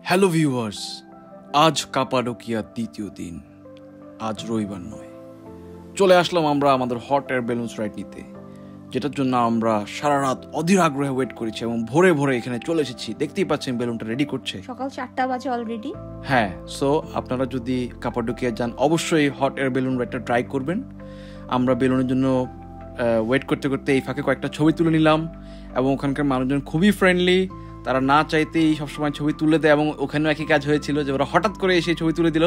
Hello viewers, আজ কাপাডোকিয়ার দ্বিতীয় দিন। আজ রবিবার নয়, চলে আসলাম আমরা আমাদের হট এয়ার বেলুনস রাইড নিতে, যেটার জন্য আমরা সারা রাত অধীর আগ্রহে ওয়েট করেছি এবং ভোরে ভোরে এখানে চলে এসেছি। দেখতেই পাচ্ছেন বেলুনটা রেডি করছে, সকাল 4টা বাজে অলরেডি। হ্যাঁ, সো আপনারা যদি কাপাডোকিয়া যান অবশ্যই হট এয়ার বেলুন রাইডটা ট্রাই করবেন। আমরা বেলুনের জন্য ওয়েট করতে করতে এই ফাঁকে কয়েকটা ছবি তুলে নিলাম এবং ওখানকার মানুষজন খুবই ফ্রেন্ডলি, তারা না চাইতেই সবসময় ছবি তুলে দেয় এবং ওখানেও একই কাজ হয়েছিল যে ওরা হঠাৎ করে এসে ছবি তুলে দিল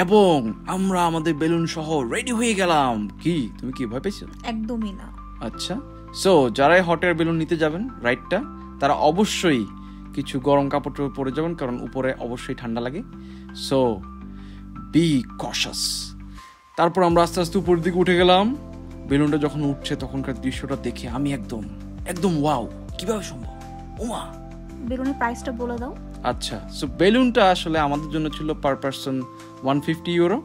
এবং আমরা আমাদের বেলুন সহ রেডি হয়ে গেলাম। কি তুমি কি ভয় পেয়েছো? একদমই না। আচ্ছা, সো যারাই হট এয়ার বেলুন নিতে যাবেন রাইডটা, তারা অবশ্যই কিছু গরম কাপড় পরে যাবেন, কারণ উপরে অবশ্যই ঠান্ডা লাগে। So be cautious. তারপর আমরা আস্তে আস্তে উপরের দিকে উঠে গেলাম। বেলুনটা যখন উঠছে তখনকার দৃশ্যটা দেখে আমি একদম ওয়াও, কিভাবে সম্ভব? ওমা, বেলুনের প্রাইসটা বলে দাও। আচ্ছা, সো বেলুনটা আসলে আমাদের জন্য ছিল পার পারসন 150 ইউরো।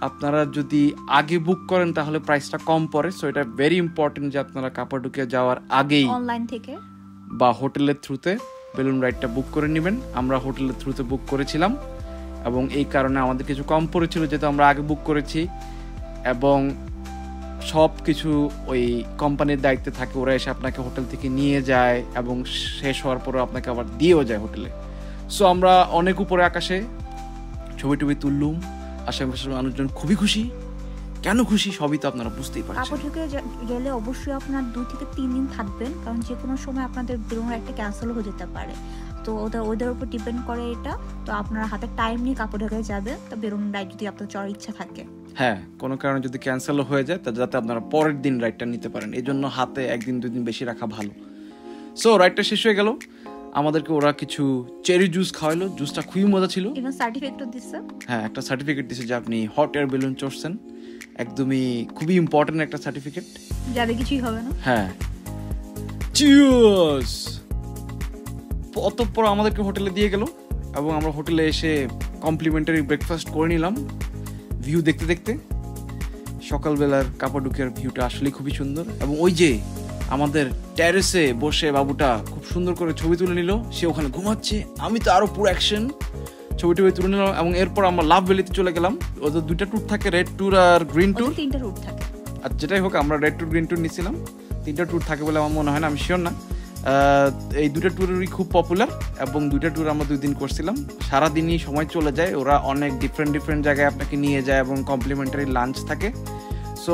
আপনারা যদি আগে বুক করেন তাহলে প্রাইসটা কম পড়ে। সো এটা ভেরি ইম্পর্টেন্ট যে আপনারা কাপাডোকিয়া যাওয়ার আগেই অনলাইন থেকে বা হোটেলের থ্রুতে বেলুন রাইডটা বুক করে নেবেন। আমরা হোটেলের থ্রুতে বুক করেছিলাম এবং এই কারণে আমাদের কিছু কম পড়েছিল যেহেতু আমরা আগে বুক করেছি, এবং সব কিছু ওই কোম্পানির দায়িত্বে থাকে, ওরা এসে আপনাকে হোটেল থেকে নিয়ে যায় এবং শেষ হওয়ার পরে আপনাকে আবার দিয়েও যায় হোটেলে। সো আমরা অনেক উপরে আকাশে ছবি টবি তুললুম, আশেপাশের মানুষজন খুবই খুশি। কেন খুশি সবই তো আপনারা বুঝতেই পারছেন। কাপাডোকিয়া গেলে অবশ্যই আপনার 2 থেকে 3 দিন থাকবেন, কারণ যে কোনো সময় আপনাদের বেলুন রাইডটা ক্যান্সেল হয়ে যেতে পারে। তো ওদের উপর ডিপেন্ড করে এটা। তো আপনার হাতে টাইম নিয়ে কাপাডোকিয়া যাবে, তো বেলুন রাইড যদি আপনার চড়ার ইচ্ছা থাকে, হ্যাঁ, কোনো কারণে যদি ক্যান্সেল হয়ে যায় তা যাতে আপনারা পরের দিন রাইডটা নিতে পারেন, এই জন্য হাতে 1-2 দিন বেশি রাখা ভালো। সো রাইডটা শেষ হয়ে গেল, আমাদেরকে ওরা কিছু চেরি জুস খাওয়াইলো। জুসটা খুবই মজা ছিল। ইভেন সার্টিফিকেটও দিচ্ছে। হ্যাঁ, একটা সার্টিফিকেট দিছে যে আপনি হট এয়ার বেলুন চড়ছেন। একদমই খুবই ইম্পর্টেন্ট একটা সার্টিফিকেট, যাতে কিছুই হবে না। হ্যাঁ, চিয়ার্স। অতঃপর আমাদেরকে হোটেলে দিয়ে গেল এবং আমরা হোটেলে এসে কমপ্লিমেন্টারি ব্রেকফাস্ট করে নিলাম ভিউ দেখতে দেখতে। সকালবেলার কাপাডোকিয়ার ভিউটা আসলে খুবই সুন্দর এবং ওই যে আমাদের টেরেসে বসে বাবুটা খুব সুন্দর করে ছবি তুলে নিল। সে ওখানে ঘুমাচ্ছে, আমি তো আরো পুরো অ্যাকশন ছবি টবি তুলে নিলাম এবং এরপর আমরা লাভ ভ্যালিতে চলে গেলাম। ওদের 2টা ট্যুর থাকে, রেড ট্যুর আর গ্রিন ট্যুর। 3টা রুট থাকে। আর যেটাই হোক আমরা রেড ট্যুর গ্রিন ট্যুর নিয়েছিলাম। 3টা ট্যুর থাকে বলে আমার মনে হয় না, আমি শিওর না। এই 2টা ট্যুরই খুব পপুলার এবং 2টা ট্যুর আমরা 2 দিন করছিলাম। সারাদিনই সময় চলে যায়, ওরা অনেক ডিফারেন্ট জায়গায় আপনাকে নিয়ে যায় এবং কমপ্লিমেন্টারি লাঞ্চ থাকে। সো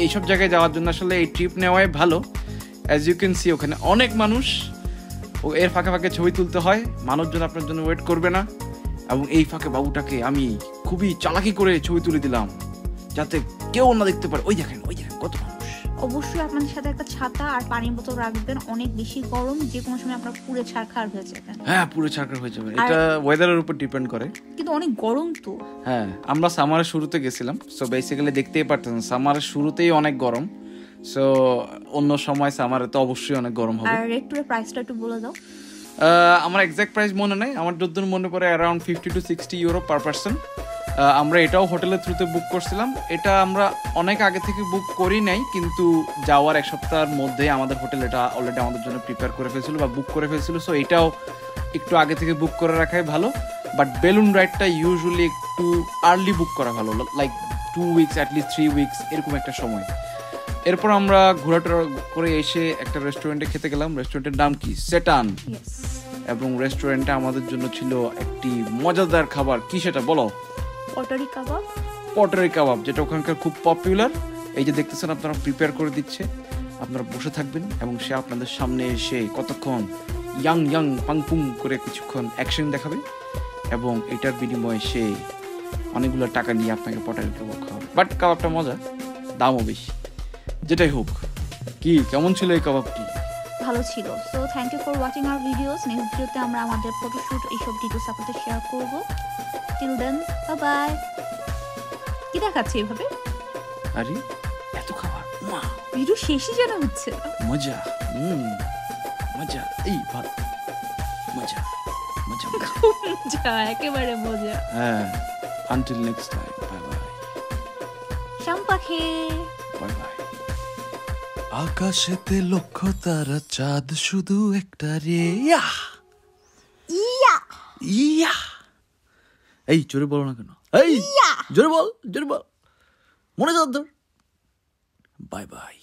এইসব জায়গায় যাওয়ার জন্য আসলে এই ট্রিপ নেওয়াই ভালো। অ্যাজ ইউ ক্যান সি ওখানে অনেক মানুষ, ও এর ফাঁকে ফাঁকে ছবি তুলতে হয়, মানুষজন আপনার জন্য ওয়েট করবে না। এবং এই ফাঁকে বাবুটাকে আমি খুবই চালাকি করে ছবি তুলে দিলাম যাতে কেউ না দেখতে পারে। ওই দেখেন কত মানুষ। অবশ্যই আপনাদের সাথে একটা ছাতা আর পানির বোতল রাখবেন, অনেক বেশি গরম, যে কোনো সময় আপনারা পুরো ছারখার হয়ে যাবেন। হ্যাঁ, পুরো ছারখার হয়ে যাবে, এটা ওয়েদারের উপর ডিপেন্ড করে, কিন্তু অনেক গরম তো। হ্যাঁ, আমরা সামারের শুরুতে গেছিলাম, সো বেসিক্যালি দেখতেই পারতেন সামারের শুরুতেই অনেক গরম। সো অন্য সময় সামারে তো অবশ্যই অনেক গরম হবে। আর রেড ট্যুরের প্রাইসটা একটু বলে দাও। আমার এক্সাক্ট প্রাইস মনে নেই, আমার যতদূর মনে পড়ে around 50 to 60 euro per person. আমরা এটাও হোটেলের থ্রুতে বুক করছিলাম। এটা আমরা অনেক আগে থেকে বুক করি নাই, কিন্তু যাওয়ার 1 সপ্তাহের মধ্যে আমাদের হোটেল এটা অলরেডি আমাদের জন্য প্রিপেয়ার করে ফেলছিল বা বুক করে ফেলছিল। সো এটাও একটু আগে থেকে বুক করে রাখাই ভালো। বাট বেলুন রাইডটা ইউজুয়ালি একটু আর্লি বুক করা ভালো, লাইক 2 উইকস, অ্যাটলিস্ট 3 উইকস এরকম একটা সময়। এরপর আমরা ঘোরাটোরা করে এসে একটা রেস্টুরেন্টে খেতে গেলাম। রেস্টুরেন্টের নাম কি? সেটান। এবং রেস্টুরেন্টে আমাদের জন্য ছিল একটি মজাদার খাবার। কি সেটা বলো? পটারি কাবাব, যেটা ওখানকার খুব পপুলার। এই যে দেখতেছেন আপনারা প্রিপেয়ার করে দিচ্ছে, আপনারা বসে থাকবেন এবং সে আপনাদের সামনে এসে কতক্ষণ ইয়াং পাংপুং করে কিছুক্ষণ অ্যাকশন দেখাবে এবং এটার বিনিময়ে সে অনেকগুলো টাকা নিয়ে আপনাকে পটারি কাবাব খাওয়াবে। বাট কাবাবটা মজা, দামও বেশি। যেটাই হোক, কি কেমন ছিল এই কাবাবটি? ভালো ছিল। So thank you for watching our videos. Next ভিডিওতে আমরা আমাদের ফটোশুট এইসব ডিটেলস আপনাদের শেয়ার করব। Till then, bye bye. কি দেখাচ্ছে এভাবে? আরে এত খাবার, মা ভিডিও শেষই যেন হচ্ছে। মজা, মজা, এই ভাত, মজা মজা মজা, একেবারে মজা। হ্যাঁ, until next time, bye bye. শাম পাখি, বাই বাই। আকাশেতে লক্ষ তারা, চাঁদ শুধু একটা রে। ইয়া। ইয়া এই জোরে বলো না কেন, এই জোরে বল, মনে যাও তোর। Bye bye.